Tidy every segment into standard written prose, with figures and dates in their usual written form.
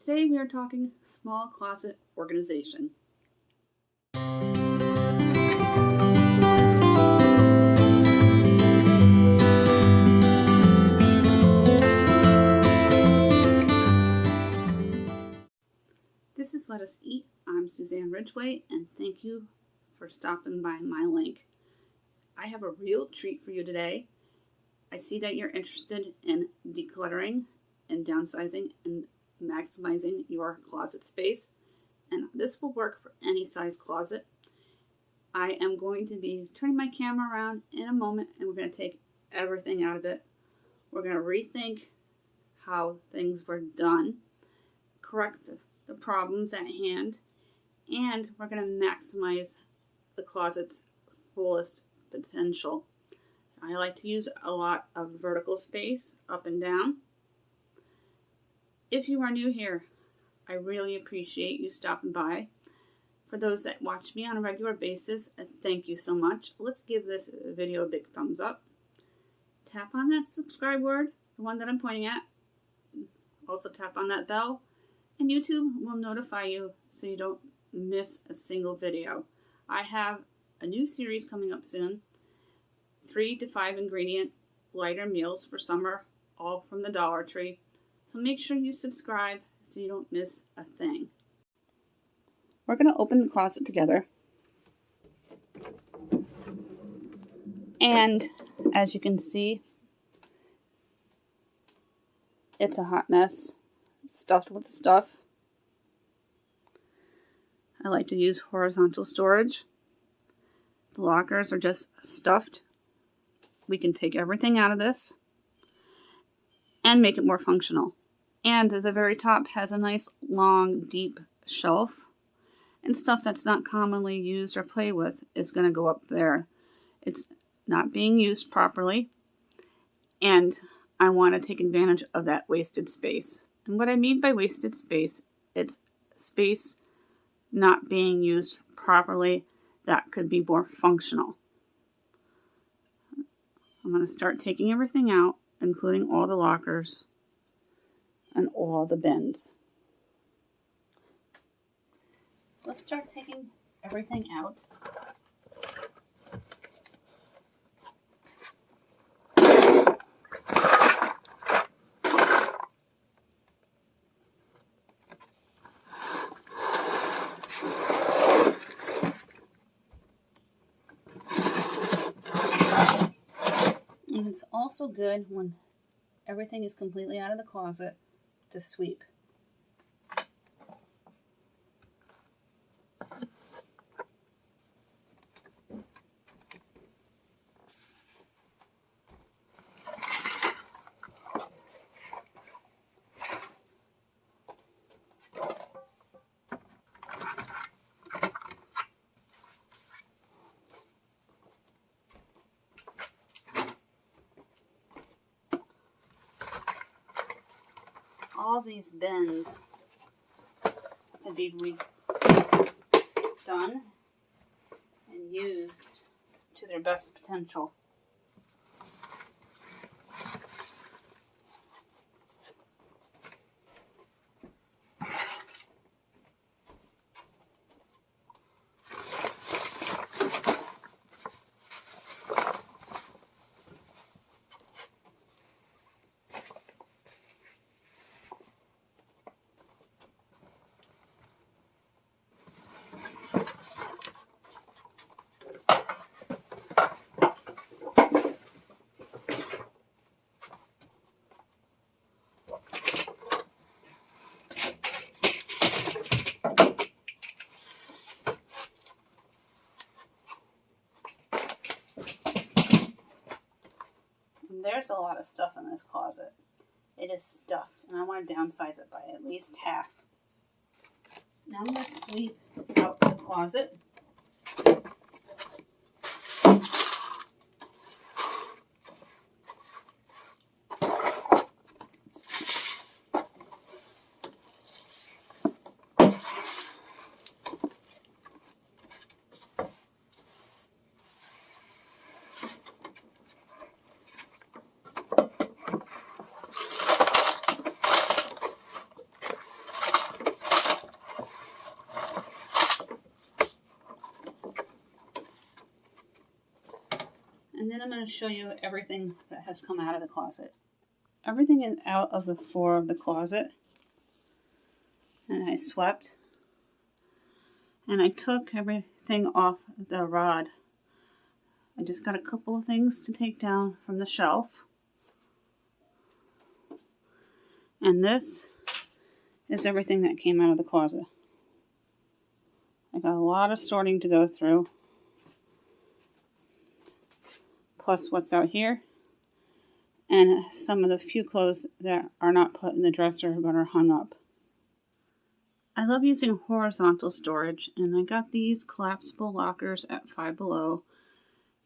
Today we are talking small closet organization. This is Let Us Eat. I'm Suzanne Ridgway, and thank you for stopping by my link. I have a real treat for you today. I see that you're interested in decluttering and downsizing and maximizing your closet space, and this will work for any size closet. I am going to be turning my camera around in a moment, and we're going to take everything out of it. We're going to rethink how things were done, correct the problems at hand, and we're going to maximize the closet's fullest potential. I like to use a lot of vertical space up and down. If you are new here, I really appreciate you stopping by. For those that watch me on a regular basis, thank you so much. Let's give this video a big thumbs up. Tap on that subscribe word, the one that I'm pointing at. Also tap on that bell, and YouTube will notify you so you don't miss a single video. I have a new series coming up soon. 3 to 5 ingredient lighter meals for summer, all from the Dollar Tree. So make sure you subscribe so you don't miss a thing. We're going to open the closet together. And as you can see, it's a hot mess, stuffed with stuff. I like to use horizontal storage. The lockers are just stuffed. We can take everything out of this and make it more functional. And the very top has a nice long deep shelf, and stuff that's not commonly used or played with is going to go up there. It's not being used properly, and I want to take advantage of that wasted space. And what I mean by wasted space, it's space not being used properly that could be more functional. I'm going to start taking everything out, including all the lockers and all the bins. Let's start taking everything out. And it's also good when everything is completely out of the closet to sweep. All these bins can be redone and used to their best potential. There's a lot of stuff in this closet. It is stuffed, and I want to downsize it by at least half. Now I'm going to sweep out the closet. I'm going to show you everything that has come out of the closet. Everything is out of the floor of the closet. And I swept. And I took everything off the rod. I just got a couple of things to take down from the shelf. And this is everything that came out of the closet. I got a lot of sorting to go through. Plus what's out here. And some of the few clothes that are not put in the dresser but are hung up. I love using horizontal storage, and I got these collapsible lockers at Five Below.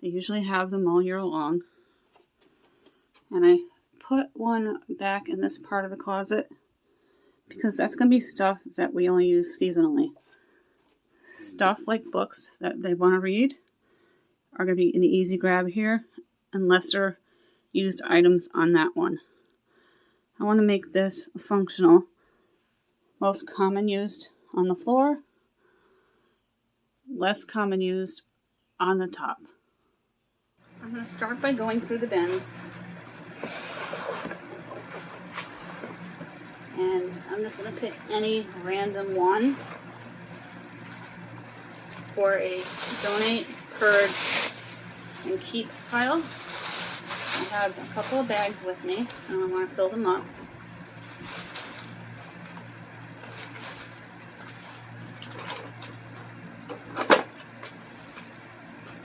They usually have them all year long. And I put one back in this part of the closet because that's going to be stuff that we only use seasonally. Stuff like books that they want to read are going to be an easy grab here, unless they're used items on that one. I want to make this functional. Most common used on the floor, less common used on the top. I'm going to start by going through the bins. And I'm just going to pick any random one for a donate, purge, and keep pile. I have a couple of bags with me, and I want to fill them up.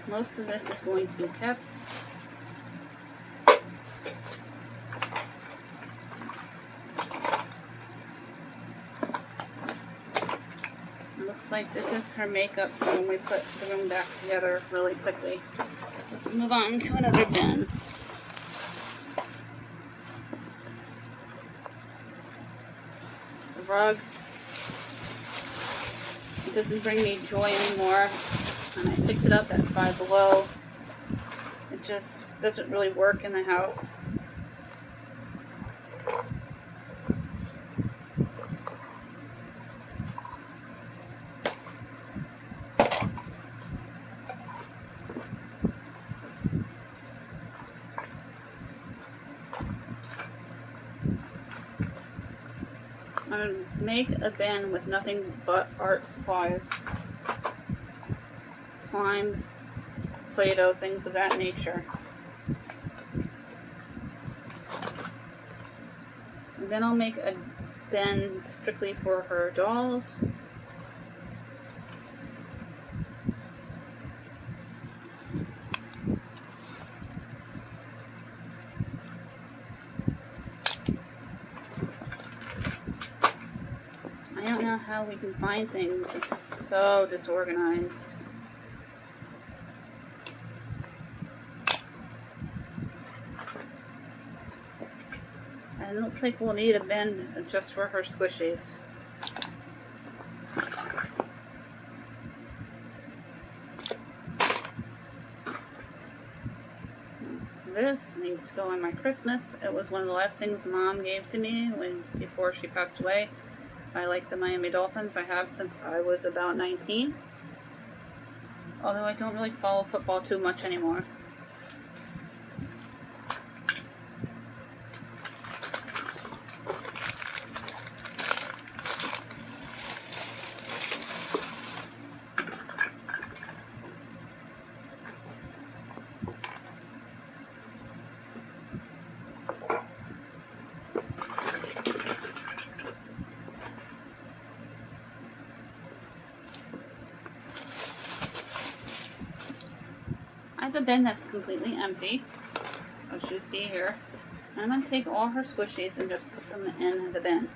Most of this is going to be kept. It looks like this is her makeup when we put the room back together really quickly. Let's move on to another bin. The rug. It doesn't bring me joy anymore. And I picked it up at Five Below. It just doesn't really work in the house. I'm going to make a bin with nothing but art supplies. Slimes, Play-Doh, things of that nature. And then I'll make a bin strictly for her dolls. I don't know how we can find things. It's so disorganized. And it looks like we'll need a bin just for her squishies. This needs to go in my Christmas. It was one of the last things Mom gave to me before she passed away. I like the Miami Dolphins. I have since I was about 19. Although I don't really follow football too much anymore. I have a bin that's completely empty, as you see here. I'm going to take all her squishies and just put them in the bin.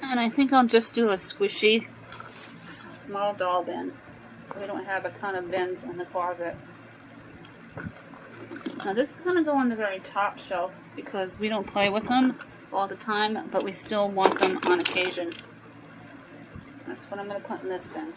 And I think I'll just do a squishy small doll bin, so we don't have a ton of bins in the closet. Now this is going to go on the very top shelf because we don't play with them all the time, but we still want them on occasion. That's what I'm going to put in this bin.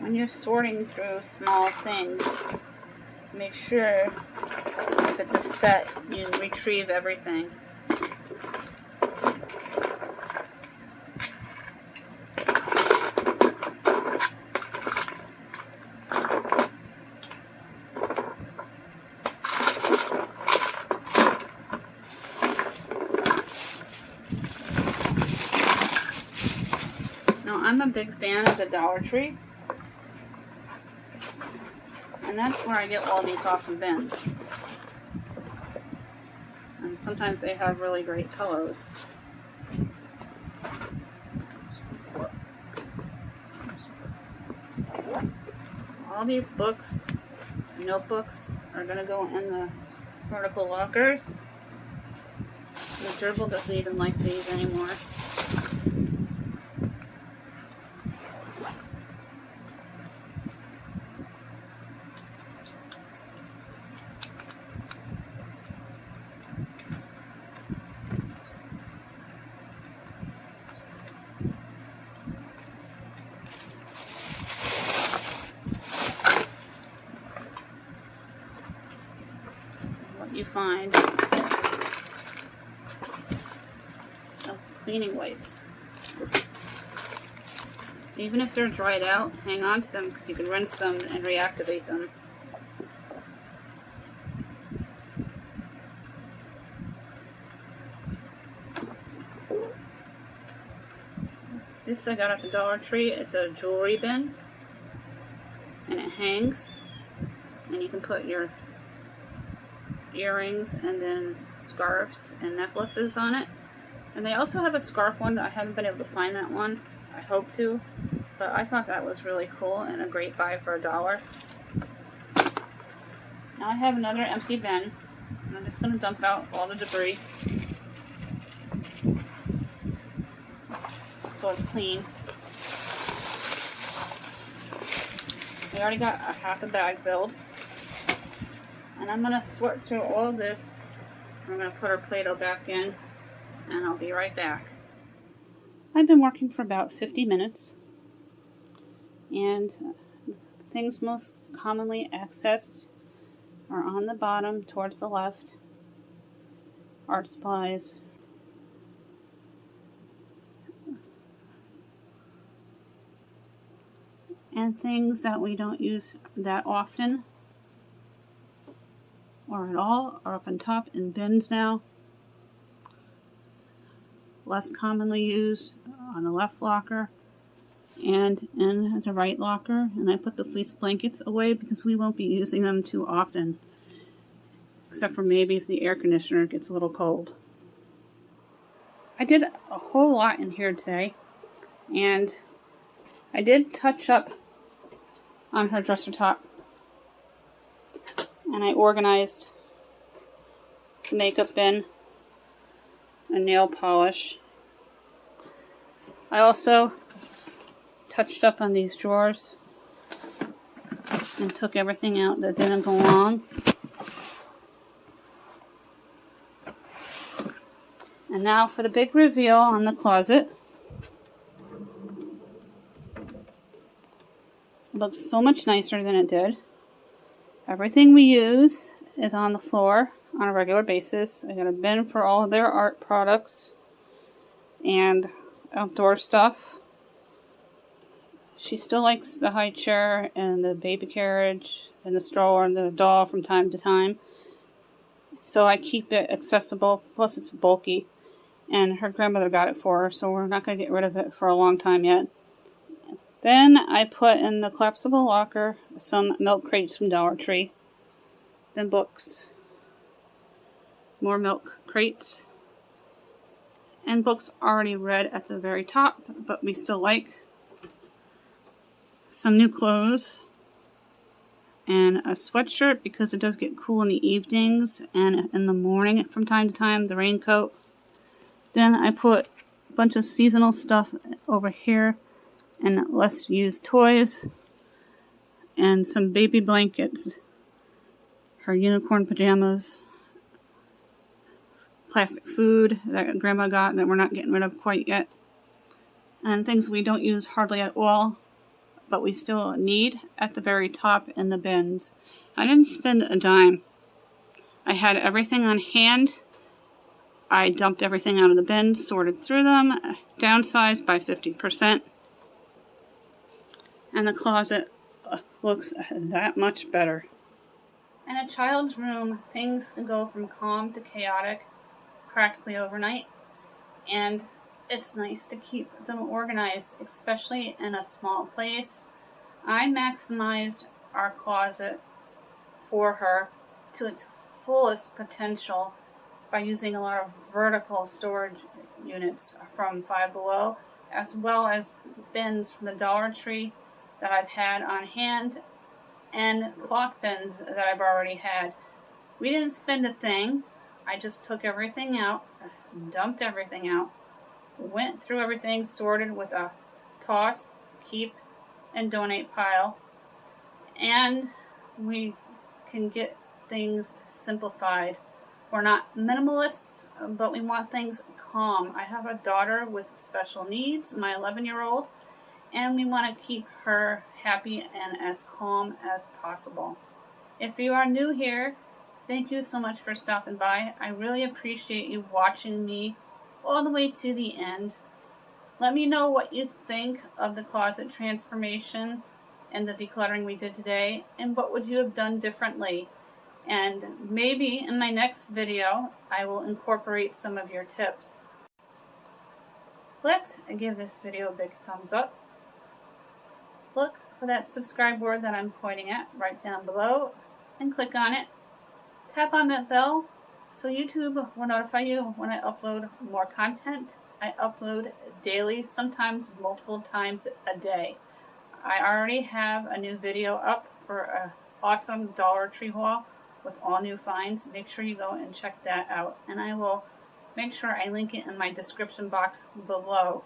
when you're sorting through small things, make sure if it's a set, you retrieve everything. Now, I'm a big fan of the Dollar Tree, and that's where I get all these awesome bins. And sometimes they have really great pillows. All these books, notebooks, are going to go in the vertical lockers. The gerbil doesn't even like these anymore. You find cleaning wipes. Even if they're dried out, hang on to them because you can rinse them and reactivate them. This I got at the Dollar Tree. It's a jewelry bin, and it hangs, and you can put your earrings and then scarves and necklaces on it. And they also have a scarf one. I haven't been able to find that one. I hope to, but I thought that was really cool and a great buy for $1. Now I have another empty bin, and I'm just going to dump out all the debris so it's clean. I already got a half a bag filled. And I'm going to sort through all this. I'm going to put our Play-Doh back in, and I'll be right back. I've been working for about 50 minutes, and things most commonly accessed are on the bottom towards the left. Art supplies, and things that we don't use that often or at all are up on top in bins now. Less commonly used on the left locker and in the right locker. And I put the fleece blankets away because we won't be using them too often, except for maybe if the air conditioner gets a little cold. I did a whole lot in here today, and I did touch up on her dresser top. And I organized the makeup bin and nail polish. I also touched up on these drawers and took everything out that didn't belong. And now for the big reveal on the closet. It looks so much nicer than it did. Everything we use is on the floor on a regular basis. I got a bin for all of their art products and outdoor stuff. She still likes the high chair and the baby carriage and the stroller and the doll from time to time. So I keep it accessible, plus it's bulky. And her grandmother got it for her, so we're not going to get rid of it for a long time yet. Then I put in the collapsible locker some milk crates from Dollar Tree. Then books. More milk crates. And books already read at the very top, but we still like. Some new clothes. And a sweatshirt because it does get cool in the evenings and in the morning from time to time. The raincoat. Then I put a bunch of seasonal stuff over here. And less used toys, and some baby blankets, her unicorn pajamas, plastic food that Grandma got that we're not getting rid of quite yet, and things we don't use hardly at all, but we still need at the very top in the bins. I didn't spend a dime. I had everything on hand. I dumped everything out of the bins, sorted through them, downsized by 50%. And the closet looks that much better. In a child's room, things can go from calm to chaotic practically overnight. And it's nice to keep them organized, especially in a small place. I maximized our closet for her to its fullest potential by using a lot of vertical storage units from Five Below, as well as bins from the Dollar Tree that I've had on hand, and cloth bins that I've already had. We didn't spend a thing. I just took everything out, dumped everything out, went through everything, sorted with a toss, keep, and donate pile, and we can get things simplified. We're not minimalists, but we want things calm. I have a daughter with special needs, my 11-year-old, and we want to keep her happy and as calm as possible. If you are new here, thank you so much for stopping by. I really appreciate you watching me all the way to the end. Let me know what you think of the closet transformation and the decluttering we did today, and what would you have done differently. And maybe in my next video, I will incorporate some of your tips. Let's give this video a big thumbs up. Look for that subscribe word that I'm pointing at right down below and click on it. Tap on that bell so YouTube will notify you when I upload more content. I upload daily, sometimes multiple times a day. I already have a new video up for an awesome Dollar Tree haul with all new finds. Make sure you go and check that out, and I will make sure I link it in my description box below.